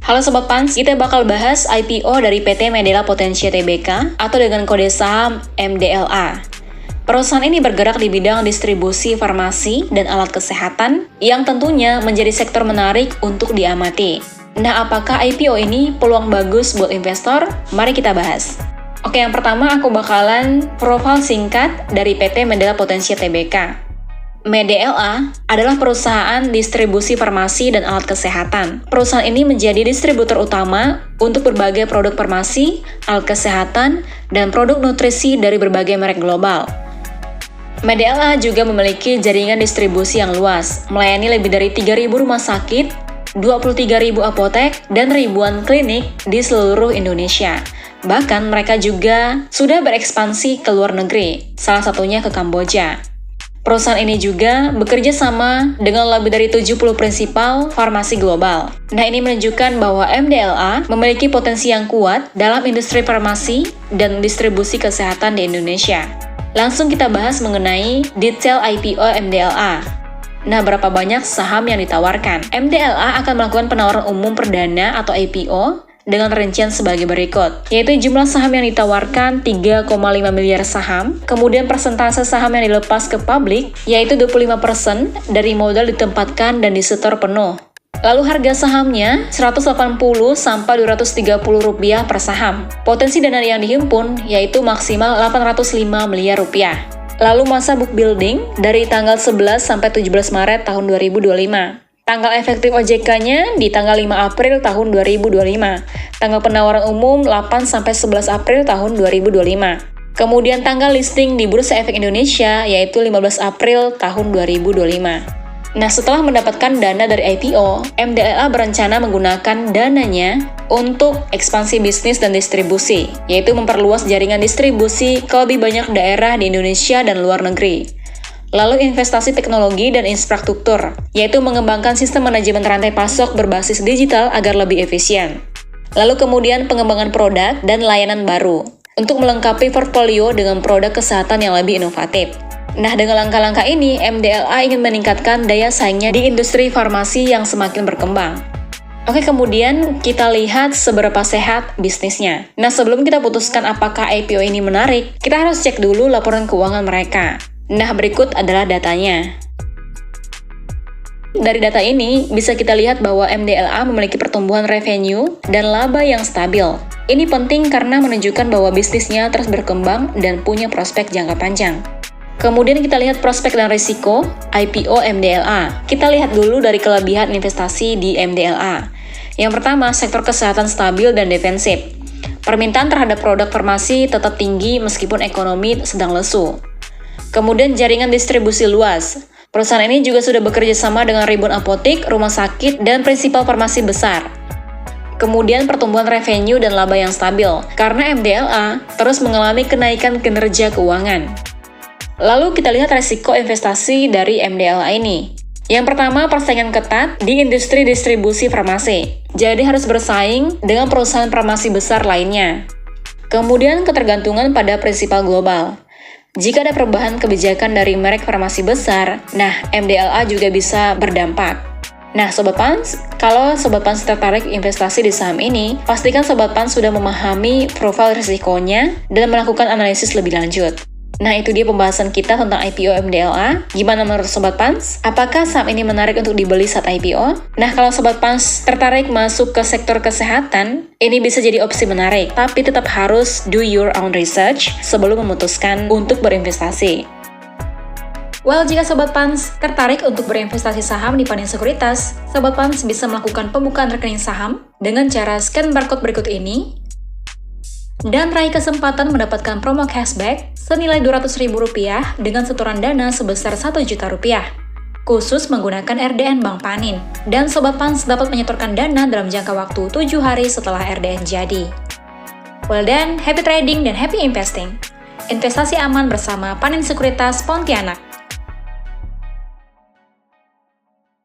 Halo Sobat Pans, kita bakal bahas IPO dari PT Medela Potensia Tbk atau dengan kode saham MDLA. Perusahaan ini bergerak di bidang distribusi farmasi dan alat kesehatan yang tentunya menjadi sektor menarik untuk diamati. Nah, apakah IPO ini peluang bagus buat investor? Mari kita bahas. Oke, yang pertama aku bakalan profil singkat dari PT Medela Potensia Tbk. MDLA adalah perusahaan distribusi farmasi dan alat kesehatan. Perusahaan ini menjadi distributor utama untuk berbagai produk farmasi, alat kesehatan, dan produk nutrisi dari berbagai merek global. MDLA juga memiliki jaringan distribusi yang luas, melayani lebih dari 3.000 rumah sakit, 23.000 apotek, dan ribuan klinik di seluruh Indonesia. Bahkan mereka juga sudah berekspansi ke luar negeri, salah satunya ke Kamboja. Perusahaan ini juga bekerja sama dengan lebih dari 70 prinsipal farmasi global. Nah, ini menunjukkan bahwa MDLA memiliki potensi yang kuat dalam industri farmasi dan distribusi kesehatan di Indonesia. Langsung kita bahas mengenai detail IPO MDLA. Nah, berapa banyak saham yang ditawarkan? MDLA akan melakukan penawaran umum perdana atau IPO dengan rincian sebagai berikut, yaitu jumlah saham yang ditawarkan 3,5 miliar saham, kemudian persentase saham yang dilepas ke publik, yaitu 25% dari modal ditempatkan dan disetor penuh. Lalu harga sahamnya 180 sampai 230 rupiah per saham. Potensi dana yang dihimpun yaitu maksimal 805 miliar rupiah. Lalu masa book building dari tanggal 11 sampai 17 Maret tahun 2025. Tanggal efektif OJK-nya di tanggal 5 April tahun 2025. Tanggal penawaran umum 8 sampai 11 April tahun 2025. Kemudian tanggal listing di Bursa Efek Indonesia yaitu 15 April tahun 2025. Nah, setelah mendapatkan dana dari IPO, MDLA berencana menggunakan dananya untuk ekspansi bisnis dan distribusi, yaitu memperluas jaringan distribusi ke lebih banyak daerah di Indonesia dan luar negeri. Lalu investasi teknologi dan infrastruktur, yaitu mengembangkan sistem manajemen rantai pasok berbasis digital agar lebih efisien. Lalu kemudian pengembangan produk dan layanan baru, untuk melengkapi portfolio dengan produk kesehatan yang lebih inovatif. Nah, dengan langkah-langkah ini, MDLA ingin meningkatkan daya saingnya di industri farmasi yang semakin berkembang. Oke, kemudian kita lihat seberapa sehat bisnisnya. Nah, sebelum kita putuskan apakah IPO ini menarik, kita harus cek dulu laporan keuangan mereka. Nah, berikut adalah datanya. Dari data ini, bisa kita lihat bahwa MDLA memiliki pertumbuhan revenue dan laba yang stabil. Ini penting karena menunjukkan bahwa bisnisnya terus berkembang dan punya prospek jangka panjang. Kemudian kita lihat prospek dan risiko IPO MDLA. Kita lihat dulu dari kelebihan investasi di MDLA. Yang pertama, sektor kesehatan stabil dan defensif. Permintaan terhadap produk farmasi tetap tinggi meskipun ekonomi sedang lesu. Kemudian jaringan distribusi luas. Perusahaan ini juga sudah bekerja sama dengan ribuan apotek, rumah sakit, dan prinsipal farmasi besar. Kemudian pertumbuhan revenue dan laba yang stabil, karena MDLA terus mengalami kenaikan kinerja keuangan. Lalu kita lihat resiko investasi dari MDLA ini. Yang pertama, persaingan ketat di industri distribusi farmasi. Jadi harus bersaing dengan perusahaan farmasi besar lainnya. Kemudian ketergantungan pada prinsipal global. Jika ada perubahan kebijakan dari merek farmasi besar, nah MDLA juga bisa berdampak. Nah Sobat Pans, kalau Sobat Pans tertarik investasi di saham ini, pastikan Sobat Pans sudah memahami profil risikonya dan melakukan analisis lebih lanjut. Nah, itu dia pembahasan kita tentang IPO MDLA. Gimana menurut Sobat Pans? Apakah saham ini menarik untuk dibeli saat IPO? Nah, kalau Sobat Pans tertarik masuk ke sektor kesehatan, ini bisa jadi opsi menarik. Tapi tetap harus do your own research sebelum memutuskan untuk berinvestasi. Well, jika Sobat Pans tertarik untuk berinvestasi saham di Panin Sekuritas, Sobat Pans bisa melakukan pembukaan rekening saham dengan cara scan barcode berikut ini, dan raih kesempatan mendapatkan promo cashback senilai Rp200.000 dengan setoran dana sebesar Rp1 juta, khusus menggunakan RDN Bank Panin. Dan Sobat Pans dapat menyetorkan dana dalam jangka waktu 7 hari setelah RDN jadi. Well then, happy trading dan happy investing. Investasi aman bersama Panin Sekuritas Pontianak.